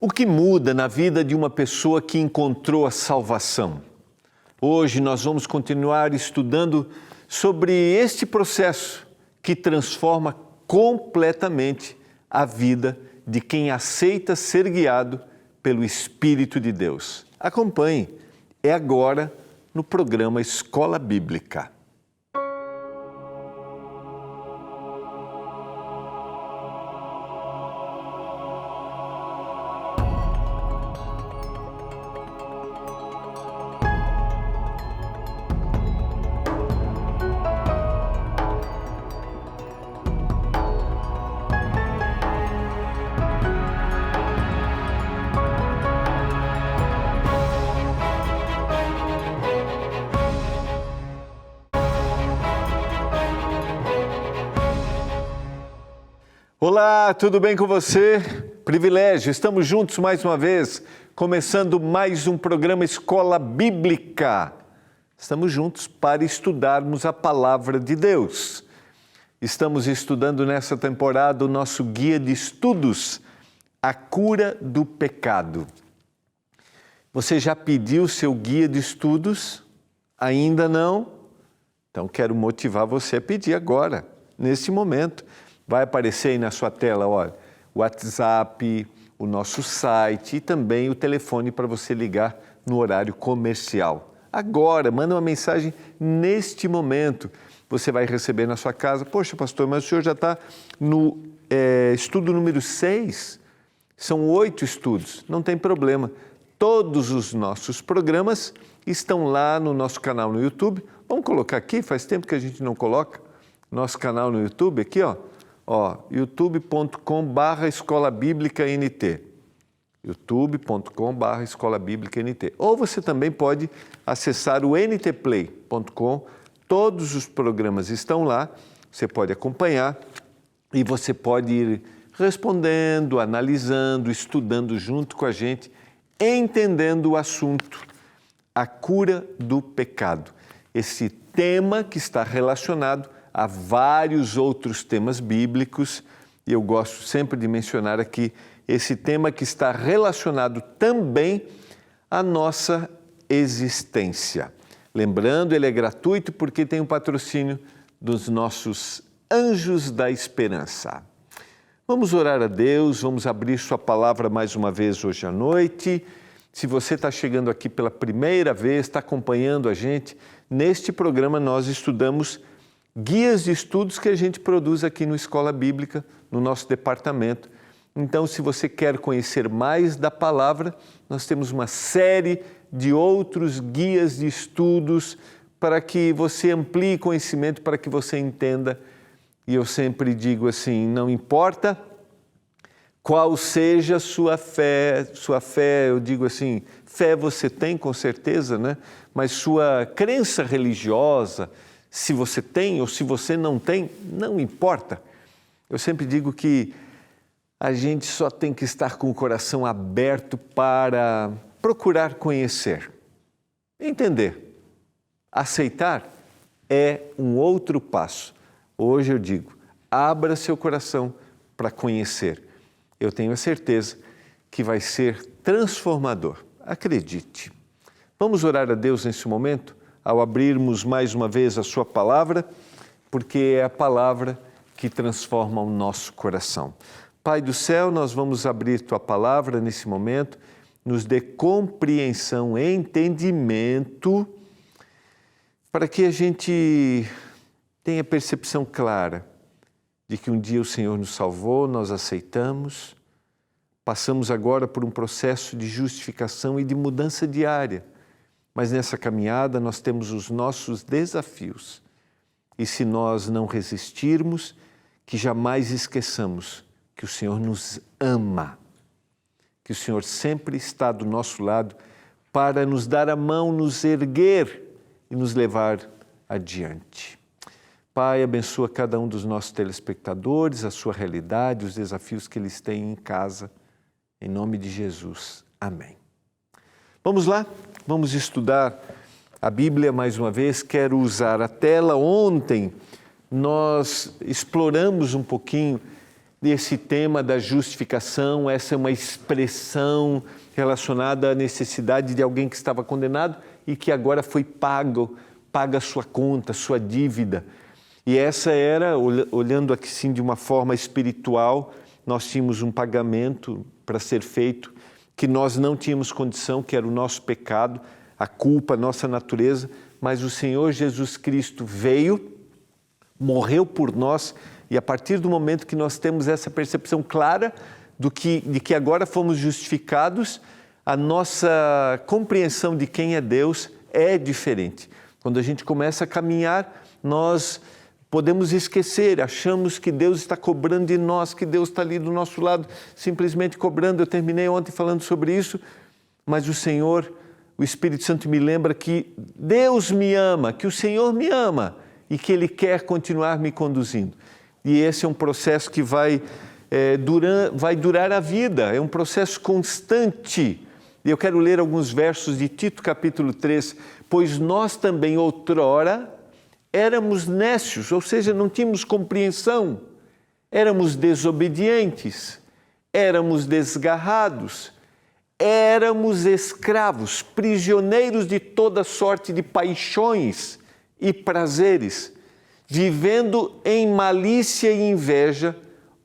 O que muda na vida de uma pessoa que encontrou a salvação? Hoje nós vamos continuar estudando sobre este processo que transforma completamente a vida de quem aceita ser guiado pelo Espírito de Deus. Acompanhe, é agora no programa Escola Bíblica. Olá, tudo bem com você? Privilégio, estamos juntos mais uma vez, começando mais um programa Escola Bíblica. Estamos juntos para estudarmos a Palavra de Deus. Estamos estudando nessa temporada o nosso guia de estudos, A Cura do Pecado. Você já pediu seu guia de estudos? Ainda não? Então quero motivar você a pedir agora, nesse momento. Vai aparecer aí na sua tela, olha, o WhatsApp, o nosso site e também o telefone para você ligar no horário comercial. Agora, manda uma mensagem neste momento. Você vai receber na sua casa. Poxa, pastor, mas o senhor já está no estudo número 6? São 8 estudos. Não tem problema. Todos os nossos programas estão lá no nosso canal no YouTube. Vamos colocar aqui, faz tempo que a gente não coloca. Nosso canal no YouTube aqui, ó. youtube.com/Escola Bíblica NT, youtube.com/Escola Bíblica NT. Ou você também pode acessar o ntplay.com, todos os programas estão lá, você pode acompanhar e você pode ir respondendo, analisando, estudando junto com a gente, entendendo o assunto, a cura do pecado. Esse tema que está relacionado há vários outros temas bíblicos e eu gosto sempre de mencionar aqui esse tema que está relacionado também à nossa existência. Lembrando, ele é gratuito porque tem um patrocínio dos nossos Anjos da Esperança. Vamos orar a Deus, vamos abrir sua palavra mais uma vez hoje à noite. Se você está chegando aqui pela primeira vez, está acompanhando a gente, neste programa nós estudamos guias de estudos que a gente produz aqui no Escola Bíblica, no nosso departamento. Então, se você quer conhecer mais da palavra, nós temos uma série de outros guias de estudos para que você amplie conhecimento, para que você entenda. E eu sempre digo assim, não importa qual seja a sua fé, eu digo assim, fé você tem com certeza, né? Mas sua crença religiosa, se você tem ou se você não tem, não importa. Eu sempre digo que a gente só tem que estar com o coração aberto para procurar conhecer, entender. Aceitar é um outro passo. Hoje eu digo, abra seu coração para conhecer. Eu tenho a certeza que vai ser transformador. Acredite. Vamos orar a Deus nesse momento? Ao abrirmos mais uma vez a sua palavra, porque é a palavra que transforma o nosso coração. Pai do céu, nós vamos abrir tua palavra nesse momento, nos dê compreensão, entendimento, para que a gente tenha percepção clara de que um dia o Senhor nos salvou, nós aceitamos, passamos agora por um processo de justificação e de mudança diária. Mas nessa caminhada nós temos os nossos desafios. E se nós não resistirmos, que jamais esqueçamos que o Senhor nos ama, que o Senhor sempre está do nosso lado para nos dar a mão, nos erguer e nos levar adiante. Pai, abençoa cada um dos nossos telespectadores, a sua realidade, os desafios que eles têm em casa. Em nome de Jesus. Amém. Vamos lá? Vamos estudar a Bíblia mais uma vez. Quero usar a tela. Ontem nós exploramos um pouquinho esse tema da justificação, essa é uma expressão relacionada à necessidade de alguém que estava condenado e que agora foi paga a sua conta, a sua dívida. E essa era, olhando aqui sim de uma forma espiritual, nós tínhamos um pagamento para ser feito, que nós não tínhamos condição, que era o nosso pecado, a culpa, a nossa natureza, mas o Senhor Jesus Cristo veio, morreu por nós, e a partir do momento que nós temos essa percepção clara de que agora fomos justificados, a nossa compreensão de quem é Deus é diferente. Quando a gente começa a caminhar, nós podemos esquecer, achamos que Deus está cobrando de nós, que Deus está ali do nosso lado, simplesmente cobrando. Eu terminei ontem falando sobre isso, mas o Senhor, o Espírito Santo me lembra que Deus me ama, que o Senhor me ama e que Ele quer continuar me conduzindo. E esse é um processo que vai durar a vida, é um processo constante. E eu quero ler alguns versos de Tito capítulo 3, pois nós também outrora éramos nécios, ou seja, não tínhamos compreensão, éramos desobedientes, éramos desgarrados, éramos escravos, prisioneiros de toda sorte de paixões e prazeres, vivendo em malícia e inveja,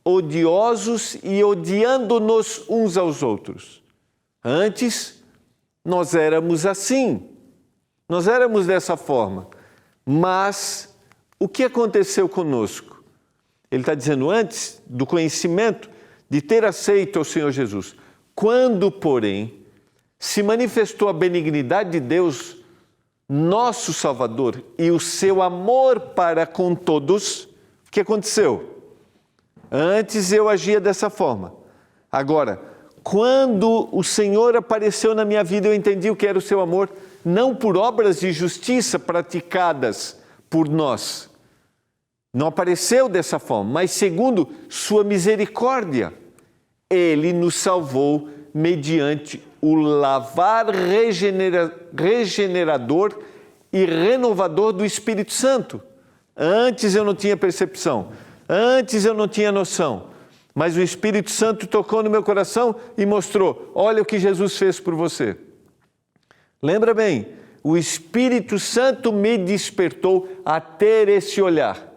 odiosos e odiando-nos uns aos outros. Antes, nós éramos assim, nós éramos dessa forma. Mas o que aconteceu conosco? Ele está dizendo antes do conhecimento, de ter aceito ao Senhor Jesus. Quando, porém, se manifestou a benignidade de Deus, nosso Salvador, e o seu amor para com todos, o que aconteceu? Antes eu agia dessa forma. Agora, quando o Senhor apareceu na minha vida, eu entendi o que era o seu amor, não por obras de justiça praticadas por nós. Não apareceu dessa forma, mas segundo sua misericórdia, Ele nos salvou mediante o lavar regenerador e renovador do Espírito Santo. Antes eu não tinha percepção, antes eu não tinha noção, mas o Espírito Santo tocou no meu coração e mostrou: olha o que Jesus fez por você. Lembra bem, o Espírito Santo me despertou a ter esse olhar.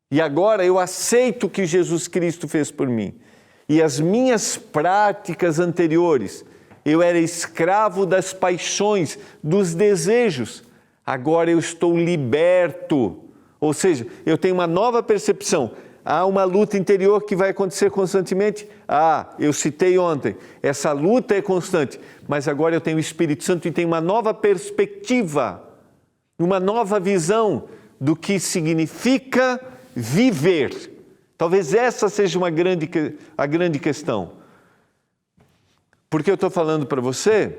E agora eu aceito o que Jesus Cristo fez por mim. E as minhas práticas anteriores, eu era escravo das paixões, dos desejos. Agora eu estou liberto. Ou seja, eu tenho uma nova percepção. Há uma luta interior que vai acontecer constantemente. Eu citei ontem, essa luta é constante, mas agora eu tenho o Espírito Santo e tenho uma nova perspectiva, uma nova visão do que significa viver. Talvez essa seja a grande questão. Porque eu estou falando para você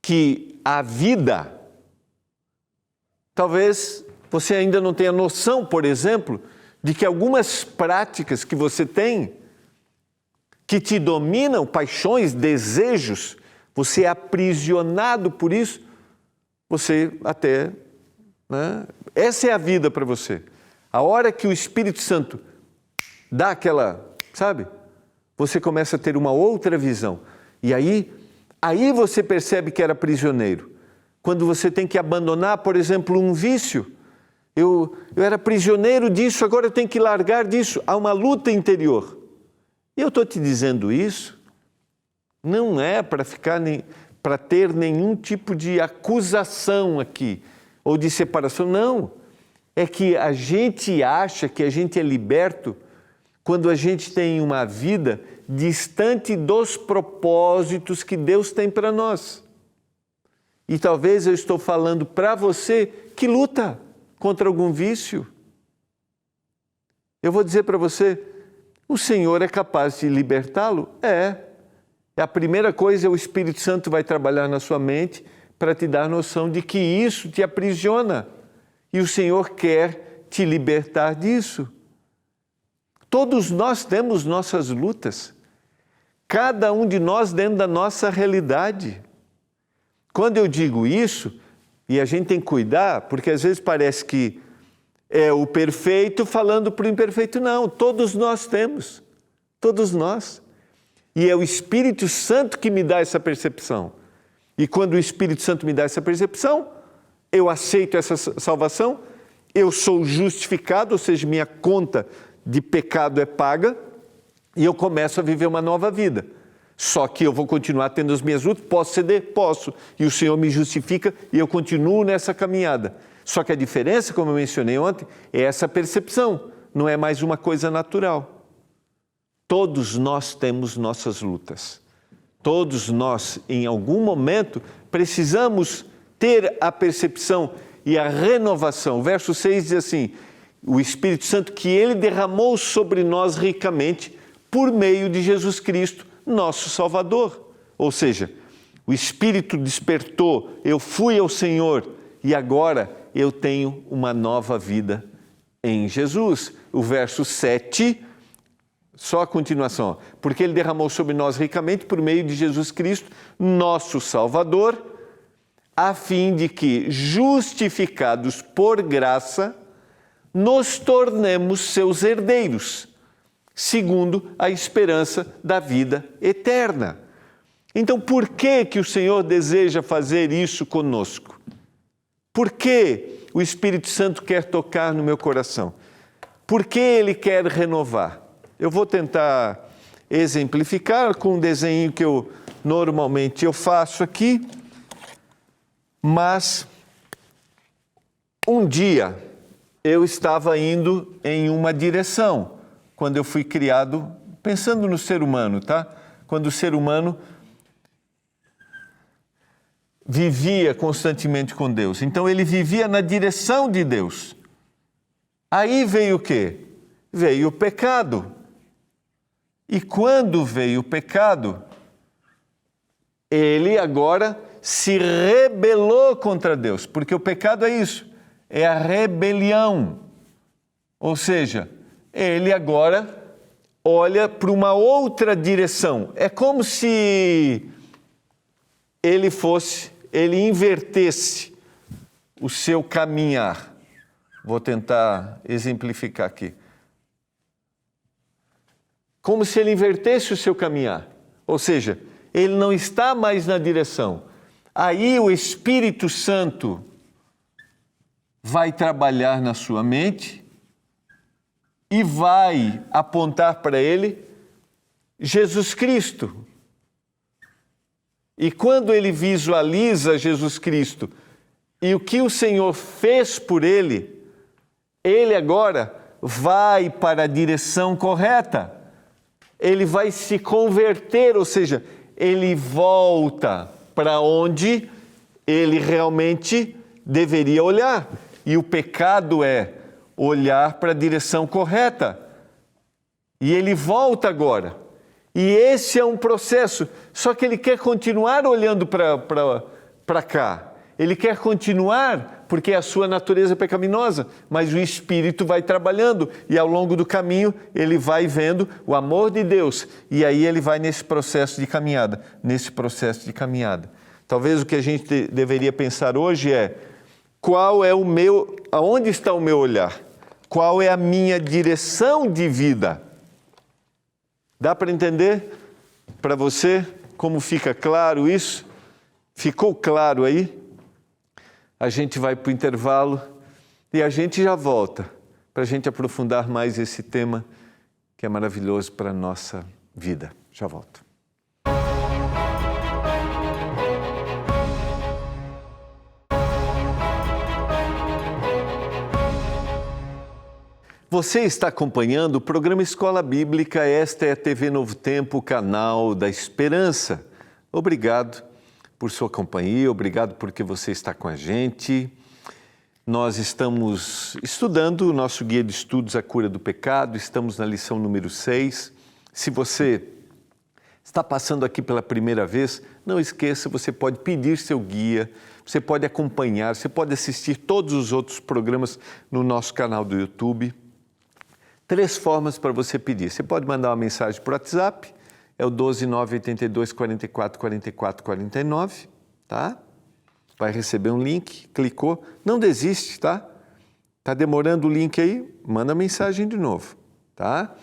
que a vida, talvez você ainda não tenha noção, por exemplo, de que algumas práticas que você tem, que te dominam, paixões, desejos, você é aprisionado por isso, você até, essa é a vida para você. A hora que o Espírito Santo dá aquela, você começa a ter uma outra visão. E aí você percebe que era prisioneiro. Quando você tem que abandonar, por exemplo, um vício. Eu era prisioneiro disso, agora eu tenho que largar disso. Há uma luta interior. E eu estou te dizendo isso, não é para ter nenhum tipo de acusação aqui, ou de separação, não. É que a gente acha que a gente é liberto quando a gente tem uma vida distante dos propósitos que Deus tem para nós. E talvez eu estou falando para você que luta contra algum vício. Eu vou dizer para você, o Senhor é capaz de libertá-lo? É. A primeira coisa é o Espírito Santo vai trabalhar na sua mente para te dar a noção de que isso te aprisiona. E o Senhor quer te libertar disso. Todos nós temos nossas lutas. Cada um de nós dentro da nossa realidade. Quando eu digo isso, e a gente tem que cuidar, porque às vezes parece que é o perfeito falando para o imperfeito. Não, todos nós temos. Todos nós. E é o Espírito Santo que me dá essa percepção. E quando o Espírito Santo me dá essa percepção, eu aceito essa salvação, eu sou justificado, ou seja, minha conta de pecado é paga, e eu começo a viver uma nova vida. Só que eu vou continuar tendo as minhas lutas, posso ceder? Posso. E o Senhor me justifica e eu continuo nessa caminhada. Só que a diferença, como eu mencionei ontem, é essa percepção, não é mais uma coisa natural. Todos nós temos nossas lutas. Todos nós, em algum momento, precisamos ter a percepção e a renovação. O verso 6 diz assim, o Espírito Santo que Ele derramou sobre nós ricamente por meio de Jesus Cristo, nosso Salvador. Ou seja, o Espírito despertou, eu fui ao Senhor e agora eu tenho uma nova vida em Jesus. O verso 7, só a continuação, porque Ele derramou sobre nós ricamente por meio de Jesus Cristo, nosso Salvador, a fim de que, justificados por graça, nos tornemos seus herdeiros, segundo a esperança da vida eterna. Então, por que o Senhor deseja fazer isso conosco? Por que o Espírito Santo quer tocar no meu coração? Por que Ele quer renovar? Eu vou tentar exemplificar com um desenho que eu normalmente faço aqui, mas um dia eu estava indo em uma direção, quando eu fui criado, pensando no ser humano, tá? Quando o ser humano vivia constantemente com Deus. Então ele vivia na direção de Deus. Aí veio o quê? Veio o pecado. E quando veio o pecado, ele agora se rebelou contra Deus, porque o pecado é isso, é a rebelião. Ou seja, ele agora olha para uma outra direção. É como se ele invertesse o seu caminhar. Vou tentar exemplificar aqui. Como se ele invertesse o seu caminhar. Ou seja, ele não está mais na direção. Aí o Espírito Santo vai trabalhar na sua mente e vai apontar para ele Jesus Cristo. E quando ele visualiza Jesus Cristo e o que o Senhor fez por ele, ele agora vai para a direção correta. Ele vai se converter, ou seja, ele volta para onde ele realmente deveria olhar. E o pecado é olhar para a direção correta. E ele volta agora. E esse é um processo, só que ele quer continuar olhando para cá. Ele quer continuar, porque é a sua natureza pecaminosa, mas o Espírito vai trabalhando e ao longo do caminho ele vai vendo o amor de Deus e aí ele vai nesse processo de caminhada, Talvez o que a gente deveria pensar hoje é, aonde está o meu olhar? Qual é a minha direção de vida? Dá para entender para você como fica claro isso? Ficou claro aí? A gente vai para o intervalo e a gente já volta para a gente aprofundar mais esse tema que é maravilhoso para a nossa vida. Já volto. Você está acompanhando o programa Escola Bíblica, esta é a TV Novo Tempo, o canal da Esperança. Obrigado por sua companhia, obrigado porque você está com a gente. Nós estamos estudando o nosso guia de estudos A Cura do Pecado, estamos na lição número 6. Se você está passando aqui pela primeira vez, não esqueça, você pode pedir seu guia, você pode acompanhar, você pode assistir todos os outros programas no nosso canal do YouTube. 3 formas para você pedir. Você pode mandar uma mensagem por WhatsApp, é o 12982 44 44 49, tá? Vai receber um link, clicou, não desiste, tá? Está demorando o link aí? Manda mensagem de novo, tá?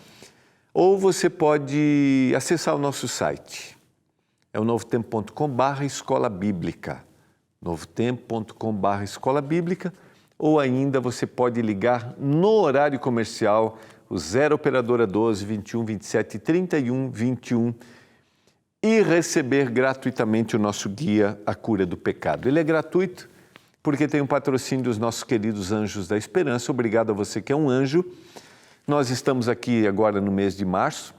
Ou você pode acessar o nosso site. É o novotempo.com/escola bíblica. novotempo.com/escola bíblica. Ou ainda você pode ligar no horário comercial, o 0 operadora 12 21 27 31 21 e receber gratuitamente o nosso guia A Cura do Pecado. Ele é gratuito porque tem um patrocínio dos nossos queridos Anjos da Esperança. Obrigado a você que é um anjo. Nós estamos aqui agora no mês de março.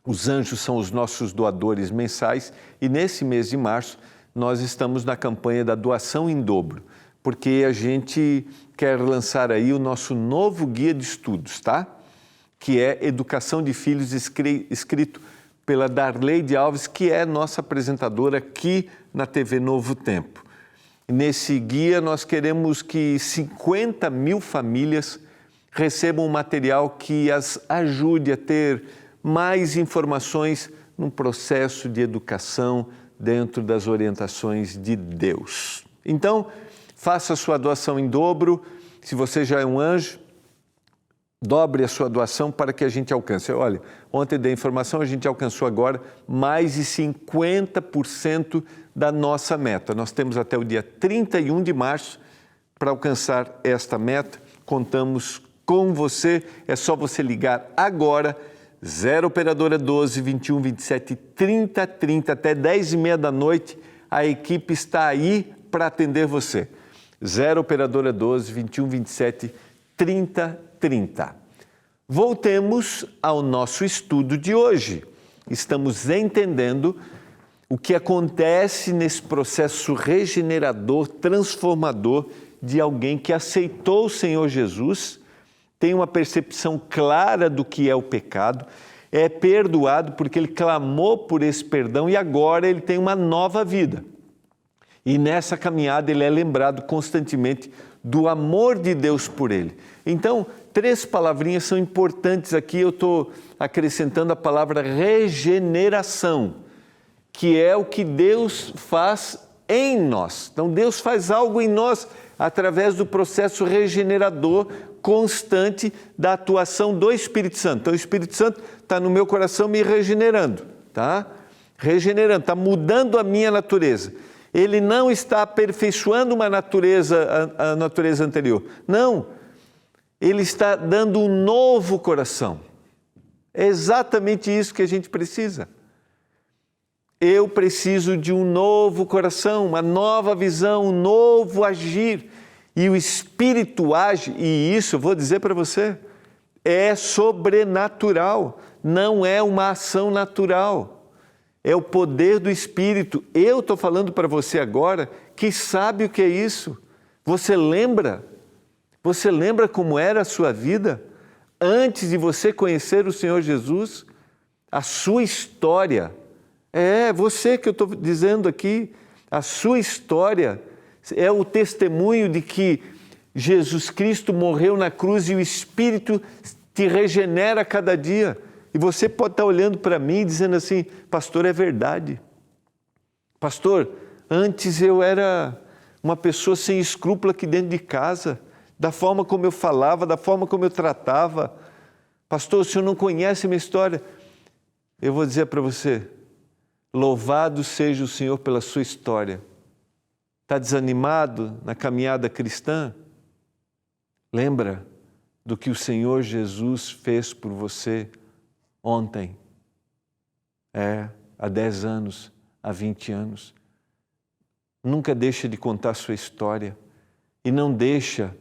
Os anjos são os nossos doadores mensais e nesse mês de março nós estamos na campanha da doação em dobro, porque a gente quer lançar aí o nosso novo guia de estudos, tá? Que é Educação de Filhos, escrito pela Darley de Alves, que é nossa apresentadora aqui na TV Novo Tempo. Nesse guia nós queremos que 50 mil famílias recebam um material que as ajude a ter mais informações num processo de educação dentro das orientações de Deus. Então, faça a sua doação em dobro. Se você já é um anjo, dobre a sua doação para que a gente alcance. Olha, ontem dei informação, a gente alcançou agora mais de 50% da nossa meta. Nós temos até o dia 31 de março para alcançar esta meta. Contamos com você, é só você ligar agora, 0 operadora 12 21 27 30 30 até 10h30 da noite. A equipe está aí para atender você. 0 operadora 12 21 27 30 30. Voltemos ao nosso estudo de hoje. Estamos entendendo o que acontece nesse processo regenerador, transformador de alguém que aceitou o Senhor Jesus, tem uma percepção clara do que é o pecado, é perdoado porque ele clamou por esse perdão e agora ele tem uma nova vida. E nessa caminhada ele é lembrado constantemente do amor de Deus por ele. Então, 3 palavrinhas são importantes aqui, eu estou acrescentando a palavra regeneração, que é o que Deus faz em nós. Então, Deus faz algo em nós através do processo regenerador constante da atuação do Espírito Santo. Então, o Espírito Santo está no meu coração me regenerando, tá? Regenerando, está mudando a minha natureza. Ele não está aperfeiçoando uma natureza, a natureza anterior. Não, ele está dando um novo coração. É exatamente isso que a gente precisa. Eu preciso de um novo coração, uma nova visão, um novo agir. E o Espírito age, e isso, eu vou dizer para você, é sobrenatural, não é uma ação natural. É o poder do Espírito. Eu estou falando para você agora que sabe o que é isso. Você lembra? Você lembra como era a sua vida antes de você conhecer o Senhor Jesus? A sua história. É você que eu estou dizendo aqui. A sua história é o testemunho de que Jesus Cristo morreu na cruz e o Espírito te regenera a cada dia. E você pode estar olhando para mim e dizendo assim, pastor, é verdade. Pastor, antes eu era uma pessoa sem escrúpulo aqui dentro de casa, da forma como eu falava, da forma como eu tratava. Pastor, o senhor não conhece a minha história. Eu vou dizer para você, louvado seja o Senhor pela sua história. Está desanimado na caminhada cristã? Lembra do que o Senhor Jesus fez por você ontem, há 10 anos, há 20 anos. Nunca deixa de contar a sua história e não deixa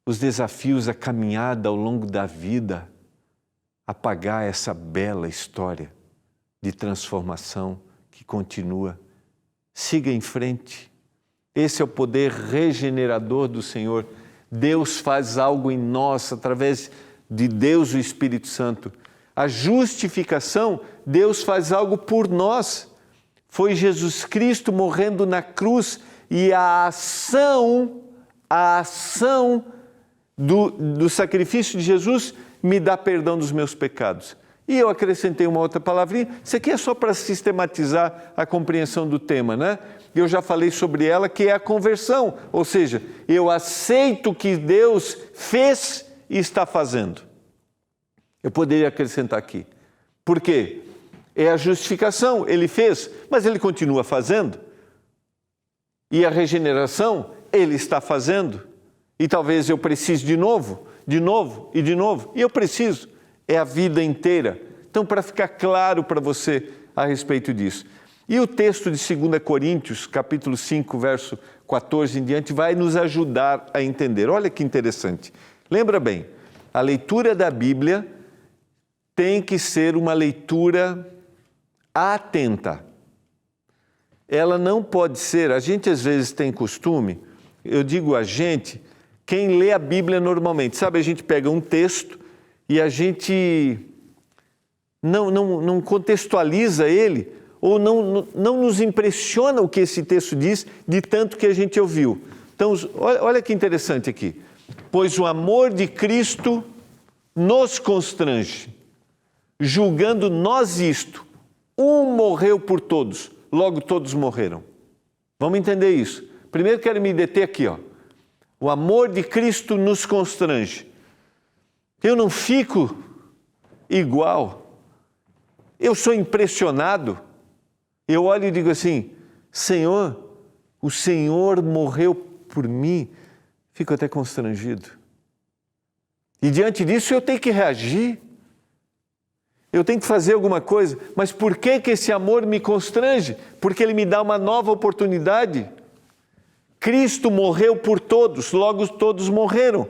os desafios, a caminhada ao longo da vida apagar essa bela história de transformação que continua. Siga em frente. Esse é o poder regenerador do Senhor. Deus faz algo em nós através de Deus, o Espírito Santo. A justificação, Deus faz algo por nós. Foi Jesus Cristo morrendo na cruz e a ação do sacrifício de Jesus me dá perdão dos meus pecados. E eu acrescentei uma outra palavrinha. Isso aqui é só para sistematizar a compreensão do tema, né? Eu já falei sobre ela, que é a conversão. Ou seja, eu aceito o que Deus fez e está fazendo. Eu poderia acrescentar aqui. Por quê? É a justificação. Ele fez, mas ele continua fazendo. E a regeneração, ele está fazendo. E talvez eu precise de novo. E eu preciso. É a vida inteira. Então, para ficar claro para você a respeito disso. E o texto de 2 Coríntios, capítulo 5, verso 14 em diante, vai nos ajudar a entender. Olha que interessante. Lembra bem, a leitura da Bíblia tem que ser uma leitura atenta. Ela não pode ser, a gente às vezes tem costume, eu digo a gente, quem lê a Bíblia normalmente, sabe, a gente pega um texto e a gente não contextualiza ele, ou não nos impressiona o que esse texto diz, de tanto que a gente ouviu. Então, olha que interessante aqui. Pois o amor de Cristo nos constrange, julgando nós isto, um morreu por todos, logo todos morreram. Vamos entender isso. Primeiro quero me deter aqui, ó. O amor de Cristo nos constrange. Eu não fico igual. Eu sou impressionado. Eu olho e digo assim, Senhor, o Senhor morreu por mim. Fico até constrangido. E diante disso eu tenho que reagir. Eu tenho que fazer alguma coisa. Mas por que esse amor me constrange? Porque ele me dá uma nova oportunidade. Cristo morreu por todos, logo todos morreram.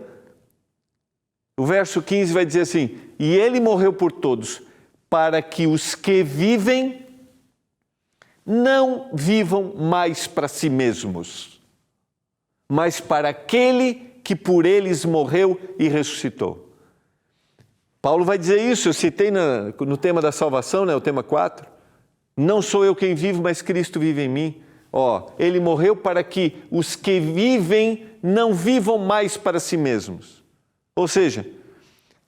O verso 15 vai dizer assim, e ele morreu por todos, para que os que vivem não vivam mais para si mesmos, mas para aquele que por eles morreu e ressuscitou. Paulo vai dizer isso, eu citei no tema da salvação, né, o tema 4. Não sou eu quem vive, mas Cristo vive em mim. Ele morreu para que os que vivem não vivam mais para si mesmos. Ou seja,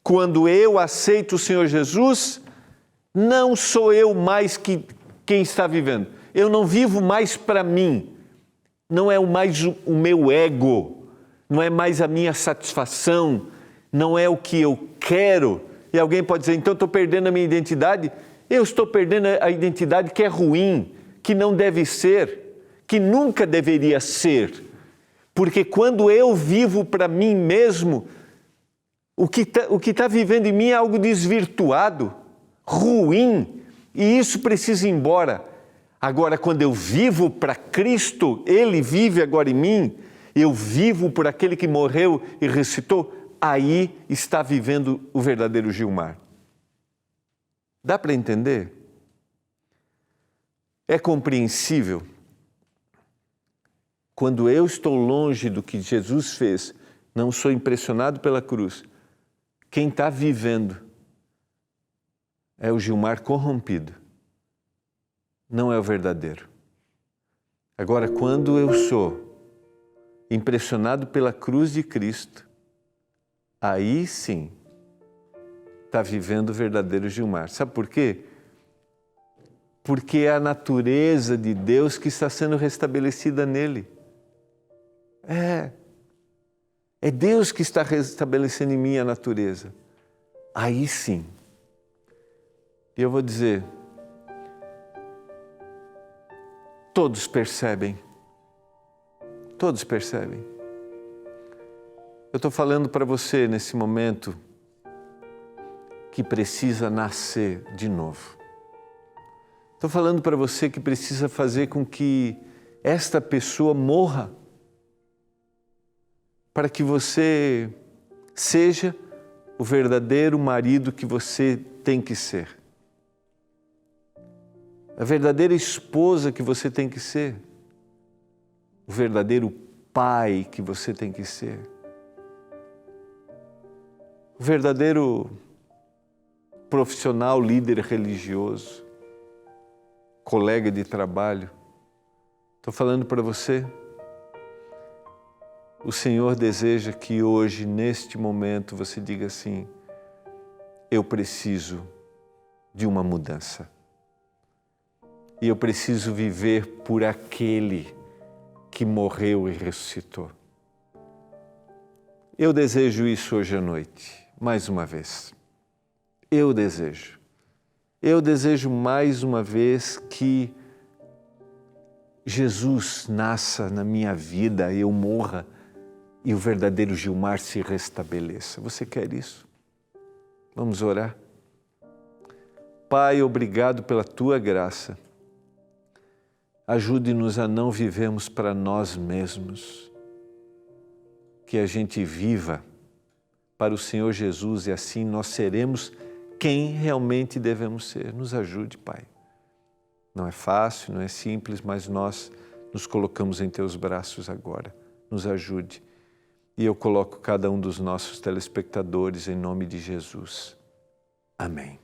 quando eu aceito o Senhor Jesus, não sou eu mais quem está vivendo. Eu não vivo mais para mim. Não é mais o meu ego. Não é mais a minha satisfação. Não é o que eu quero. E alguém pode dizer, então estou perdendo a minha identidade? Eu estou perdendo a identidade que é ruim, que não deve ser, que nunca deveria ser. Porque quando eu vivo para mim mesmo, o que está vivendo em mim é algo desvirtuado, ruim, e isso precisa ir embora. Agora, quando eu vivo para Cristo, Ele vive agora em mim, eu vivo por aquele que morreu e ressuscitou, aí está vivendo o verdadeiro Gilmar. Dá para entender? É compreensível? Quando eu estou longe do que Jesus fez, não sou impressionado pela cruz, quem está vivendo é o Gilmar corrompido, não é o verdadeiro. Agora, quando eu sou impressionado pela cruz de Cristo, aí sim está vivendo o verdadeiro Gilmar. Sabe por quê? Porque é a natureza de Deus que está sendo restabelecida nele. É Deus que está restabelecendo em mim a natureza. Aí sim. E eu vou dizer, todos percebem. Todos percebem. Eu estou falando para você nesse momento que precisa nascer de novo. Estou falando para você que precisa fazer com que esta pessoa morra para que você seja o verdadeiro marido que você tem que ser. A verdadeira esposa que você tem que ser. O verdadeiro pai que você tem que ser. O verdadeiro profissional, líder religioso, colega de trabalho. Estou falando para você. O Senhor deseja que hoje, neste momento, você diga assim, eu preciso de uma mudança. E eu preciso viver por aquele que morreu e ressuscitou. Eu desejo isso hoje à noite, mais uma vez. Eu desejo mais uma vez que Jesus nasça na minha vida, eu morra e o verdadeiro Gilmar se restabeleça. Você quer isso? Vamos orar? Pai, obrigado pela Tua graça. Ajude-nos a não vivermos para nós mesmos, que a gente viva para o Senhor Jesus e assim nós seremos quem realmente devemos ser. Nos ajude, Pai. Não é fácil, não é simples, mas nós nos colocamos em Teus braços agora. Nos ajude. E eu coloco cada um dos nossos telespectadores em nome de Jesus. Amém.